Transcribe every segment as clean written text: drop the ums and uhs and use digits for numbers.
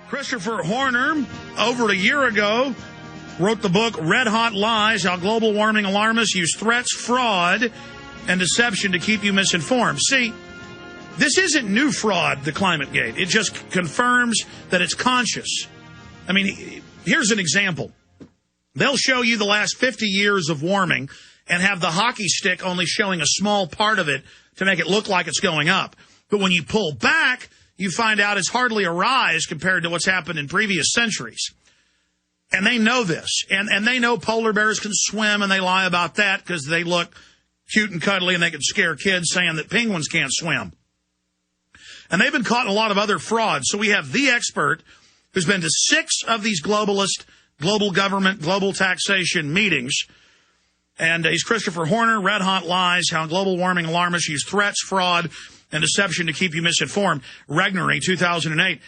Christopher Horner, over a year ago, wrote the book Red Hot Lies, How Global Warming Alarmists Use Threats, Fraud, and Deception to Keep You Misinformed. See, this isn't new fraud, the climate gate. It just confirms that it's conscious. I mean, here's an example. They'll show you the last 50 years of warming and have the hockey stick only showing a small part of it to make it look like it's going up. But when you pull back, you find out it's hardly a rise compared to what's happened in previous centuries. And they know this. And they know polar bears can swim, and they lie about that because they look cute and cuddly and they can scare kids saying that penguins can't swim. And they've been caught in a lot of other frauds. So we have the expert who's been to 6 of these globalist, global government, global taxation meetings. And he's Christopher Horner, Red Hot Lies, How Global Warming Alarmists Use Threats, Fraud, and Deception to Keep You Misinformed, Regnery, 2008.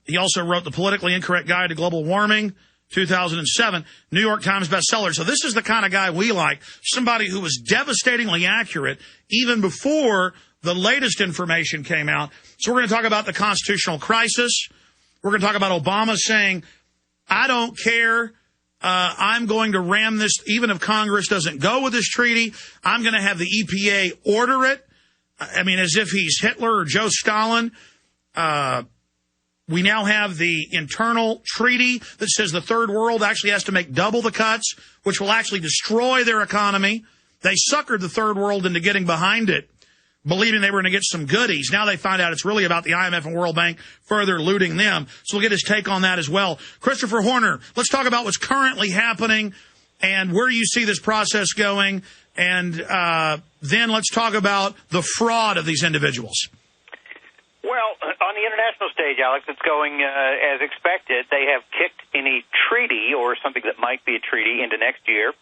He also wrote The Politically Incorrect Guide to Global Warming, 2007, New York Times bestseller. So this is the kind of guy we like, somebody who was devastatingly accurate even before the latest information came out. So we're going to talk about the constitutional crisis. We're going to talk about Obama saying, I don't care. I'm going to ram this, even if Congress doesn't go with this treaty. I'm going to have the EPA order it. I mean, as if he's Hitler or Joe Stalin. We now have the internal treaty that says the third world actually has to make double the cuts, which will actually destroy their economy. They suckered the third world into getting behind it, believing they were going to get some goodies. Now they find out it's really about the IMF and World Bank further looting them. So we'll get his take on that as well. Christopher Horner, let's talk about what's currently happening and where you see this process going. And then let's talk about the fraud of these individuals. Well, on the international stage, Alex, it's going as expected. They have kicked any treaty or something that might be a treaty into next year,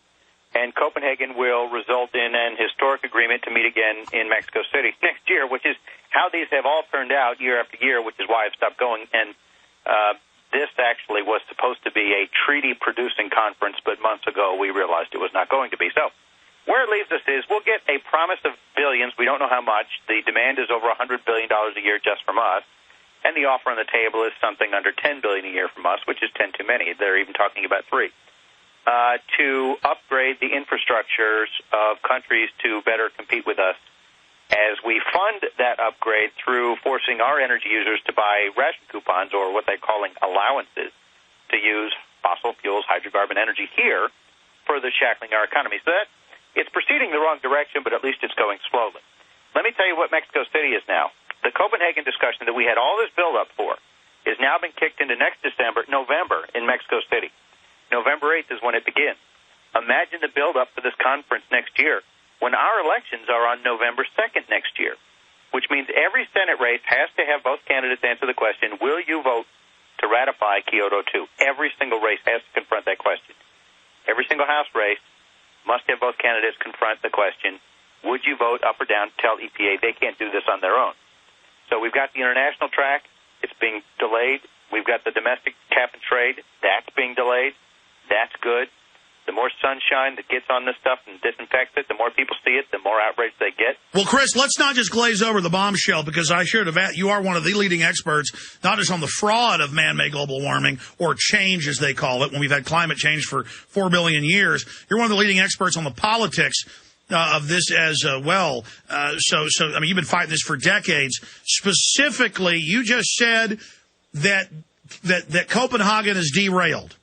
and Copenhagen will result in an historic agreement to meet again in Mexico City next year, which is how these have all turned out year after year, which is why I've stopped going. And this actually was supposed to be a treaty-producing conference, but months ago we realized it was not going to be. So where it leaves us is we'll get a promise of billions. We don't know how much. The demand is over $100 billion a year just from us, and the offer on the table is something under $10 billion a year from us, which is 10 too many. They're even talking about 3. To upgrade the infrastructures of countries to better compete with us as we fund that upgrade through forcing our energy users to buy ration coupons, or what they're calling allowances, to use fossil fuels, hydrocarbon energy here, further shackling our economy. So that it's proceeding the wrong direction, but at least it's going slowly. Let me tell you what Mexico City is now. The Copenhagen discussion that we had all this build-up for has now been kicked into next November in Mexico City. November 8th is when it begins. Imagine the build-up for this conference next year when our elections are on November 2nd next year, which means every Senate race has to have both candidates answer the question, will you vote to ratify Kyoto 2? Every single race has to confront that question. Every single House race must have both candidates confront the question, would you vote up or down to tell EPA they can't do this on their own? So we've got the international track. It's being delayed. We've got the domestic cap and trade. That's being delayed. That's good. The more sunshine that gets on this stuff and disinfects it, the more people see it, the more outrage they get. Well, Chris, let's not just glaze over the bombshell, because I should have. You are one of the leading experts, not just on the fraud of man-made global warming, or change, as they call it, when we've had climate change for 4 billion years. You're one of the leading experts on the politics of this as well. So I mean, you've been fighting this for decades. Specifically, you just said that Copenhagen is derailed.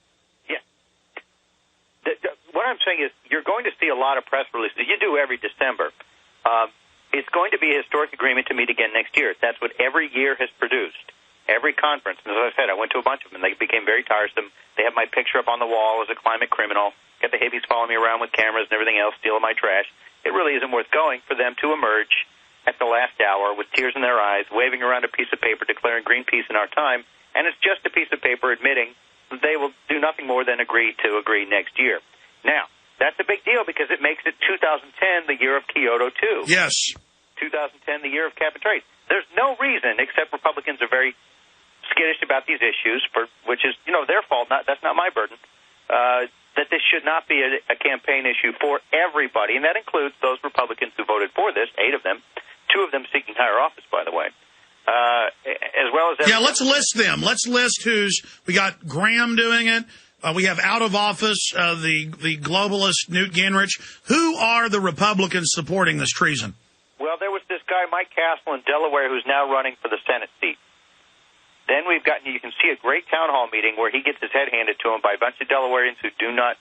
What I'm saying is you're going to see a lot of press releases. You do every December. It's going to be a historic agreement to meet again next year. That's what every year has produced. Every conference. And as I said, I went to a bunch of them, and they became very tiresome. They have my picture up on the wall as a climate criminal, get the hippies following me around with cameras and everything else, stealing my trash. It really isn't worth going for them to emerge at the last hour with tears in their eyes, waving around a piece of paper declaring Greenpeace in our time, and it's just a piece of paper admitting that they will do nothing more than agree next year. Now, that's a big deal because it makes it 2010 the year of Kyoto 2. Yes. 2010 the year of cap and trade. There's no reason, except Republicans are very skittish about these issues, which is, their fault. That's not my burden, that this should not be a campaign issue for everybody, and that includes those Republicans who voted for this, 8 of them, 2 of them seeking higher office, by the way, as well as Yeah, let's list them. Let's list who's. We got Graham doing it. We have out of office the globalist Newt Gingrich. Who are the Republicans supporting this treason? Well, there was this guy, Mike Castle in Delaware, who's now running for the Senate seat. Then we've gotten, you can see a great town hall meeting where he gets his head handed to him by a bunch of Delawareans who do not,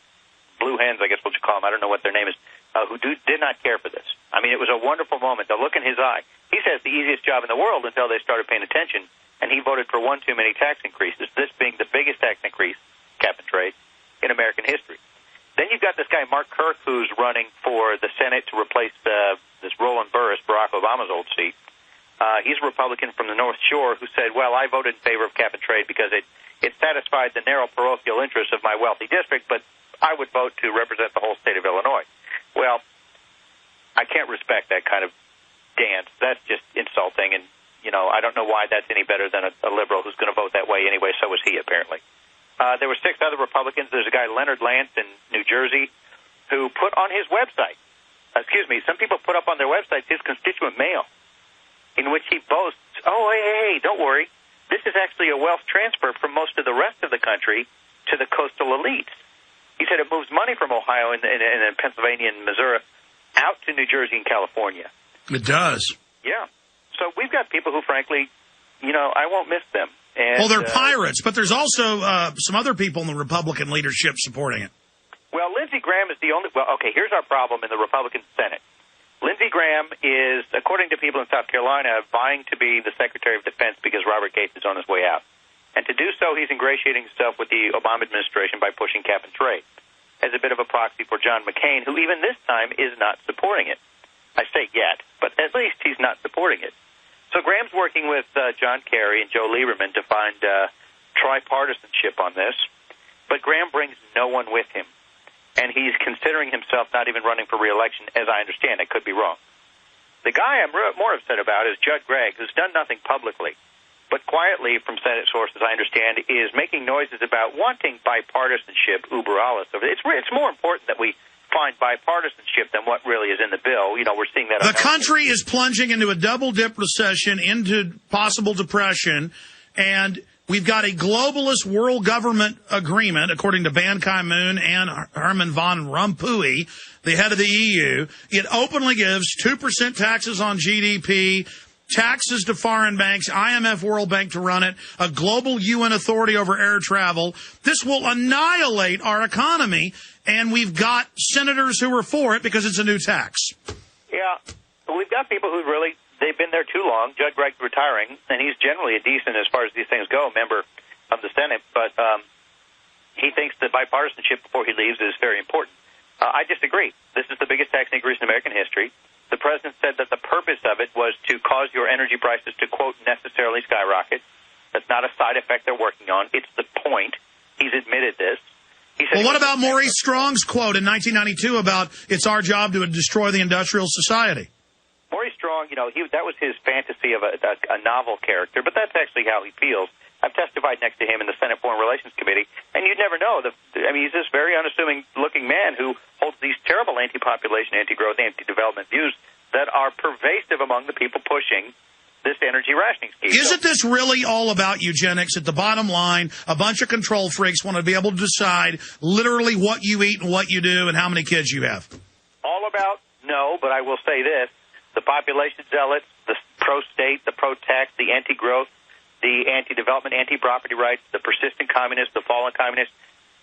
blue hens, I guess what you call them, I don't know what their name is, who did not care for this. I mean, it was a wonderful moment. The look in his eye. He says the easiest job in the world until they started paying attention, and he voted for one too many tax increases, this being the biggest tax increase, cap and trade, in American history. Then you've got this guy, Mark Kirk, who's running for the Senate to replace this Roland Burris, Barack Obama's old seat. He's a Republican from the North Shore who said, well, I voted in favor of cap and trade because it satisfied the narrow parochial interests of my wealthy district, but I would vote to represent the whole state of Illinois. Well, I can't respect that kind of dance. That's just insulting, and, I don't know why that's any better than a liberal who's going to vote that way anyway. So was he, apparently. There were 6 other Republicans. There's a guy, Leonard Lance, in New Jersey, who put on his website, some people put up on their websites his constituent mail, in which he boasts, hey, don't worry, this is actually a wealth transfer from most of the rest of the country to the coastal elites. He said it moves money from Ohio and Pennsylvania and Missouri out to New Jersey and California. It does. Yeah. So we've got people who, frankly, I won't miss them. And, well, they're pirates, but there's also some other people in the Republican leadership supporting it. Well, Lindsey Graham is the only... Well, okay, here's our problem in the Republican Senate. Lindsey Graham is, according to people in South Carolina, vying to be the Secretary of Defense because Robert Gates is on his way out. And to do so, he's ingratiating himself with the Obama administration by pushing cap and trade as a bit of a proxy for John McCain, who even this time is not supporting it. I say yet, but at least he's not supporting it. So Graham's working with John Kerry and Joe Lieberman to find tripartisanship on this, but Graham brings no one with him. And he's considering himself not even running for re-election, as I understand. I could be wrong. The guy I'm more upset about is Judd Gregg, who's done nothing publicly, but quietly, from Senate sources, I understand, is making noises about wanting bipartisanship uber alles. It's more important that we find bipartisanship than what really is in the bill. We're seeing that. The country is plunging into a double-dip recession, into possible depression, and we've got a globalist world government agreement, according to Ban Ki-moon and Herman Van Rompuy, the head of the EU. It openly gives 2% taxes on GDP, taxes to foreign banks, IMF, World Bank to run it, a global UN authority over air travel. This will annihilate our economy, and we've got senators who are for it because it's a new tax. Yeah, we've got people who really... They've been there too long. Judd Gregg's retiring, and he's generally a decent, as far as these things go, member of the Senate. But he thinks that bipartisanship before he leaves is very important. I disagree. This is the biggest tax increase in American history. The president said that the purpose of it was to cause your energy prices to, quote, necessarily skyrocket. That's not a side effect they're working on. It's the point. He's admitted this. Well, what about Maurice Strong's quote in 1992 about it's our job to destroy the industrial society? Maurice Strong, that was his fantasy of a novel character, but that's actually how he feels. I've testified next to him in the Senate Foreign Relations Committee, and you'd never know. He's this very unassuming-looking man who holds these terrible anti-population, anti-growth, anti-development views that are pervasive among the people pushing this energy rationing scheme. Isn't this really all about eugenics? At the bottom line, a bunch of control freaks want to be able to decide literally what you eat and what you do and how many kids you have. All about? No, but I will say this. The population zealots, the pro-state, the pro-tax, the anti-growth, the anti-development, anti-property rights, the persistent communists, the fallen communists,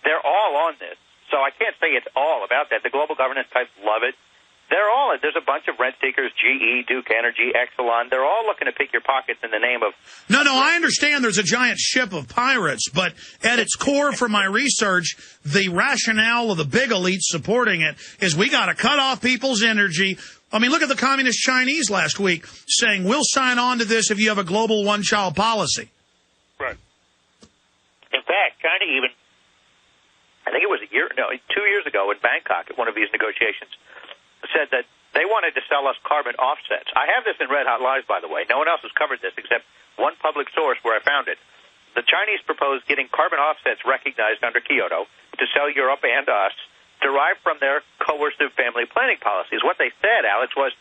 they're all on this. So I can't say it's all about that. The global governance types love it. There's a bunch of rent seekers, GE, Duke Energy, Exelon. They're all looking to pick your pockets in the name of... No, I understand there's a giant ship of pirates, but at its core, from my research, the rationale of the big elites supporting it is we got to cut off people's energy. I mean, look at the communist Chinese last week saying, we'll sign on to this if you have a global one-child policy. Right. In fact, China even, I think it was 2 years ago in Bangkok at one of these negotiations, said that they wanted to sell us carbon offsets. I have this in Red Hot Lies, by the way. No one else has covered this except one public source where I found it. The Chinese proposed getting carbon offsets recognized under Kyoto to sell Europe and us, derived from their coercive family planning policies. What they said, Alex, was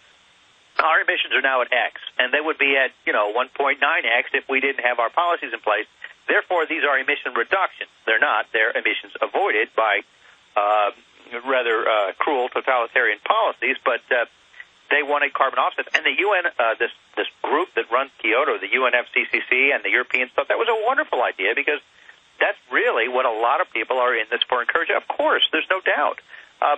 our emissions are now at X, and they would be at, 1.9X if we didn't have our policies in place. Therefore, these are emission reductions. They're not. They're emissions avoided by rather cruel totalitarian policies, but they wanted carbon offsets. And the UN, this group that runs Kyoto, the UNFCCC and the Europeans, thought that was a wonderful idea because that's really what a lot of people are in this for encouraging. Of course, there's no doubt.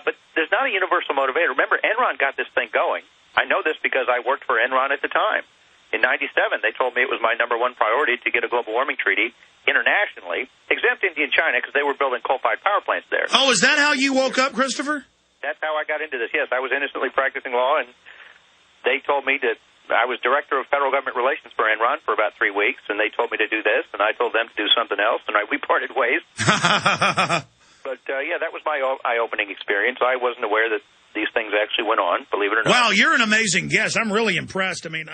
But there's not a universal motivator. Remember, Enron got this thing going. I know this because I worked for Enron at the time. In 97, they told me it was my number one priority to get a global warming treaty internationally, exempt India and China because they were building coal-fired power plants there. Oh, is that how you woke up, Christopher? That's how I got into this. Yes, I was innocently practicing law, and they told me that I was director of federal government relations for Enron for about 3 weeks, and they told me to do this, and I told them to do something else, and we parted ways. But, that was my eye-opening experience. I wasn't aware that these things actually went on, believe it or not. Wow, you're an amazing guest. I'm really impressed. I mean,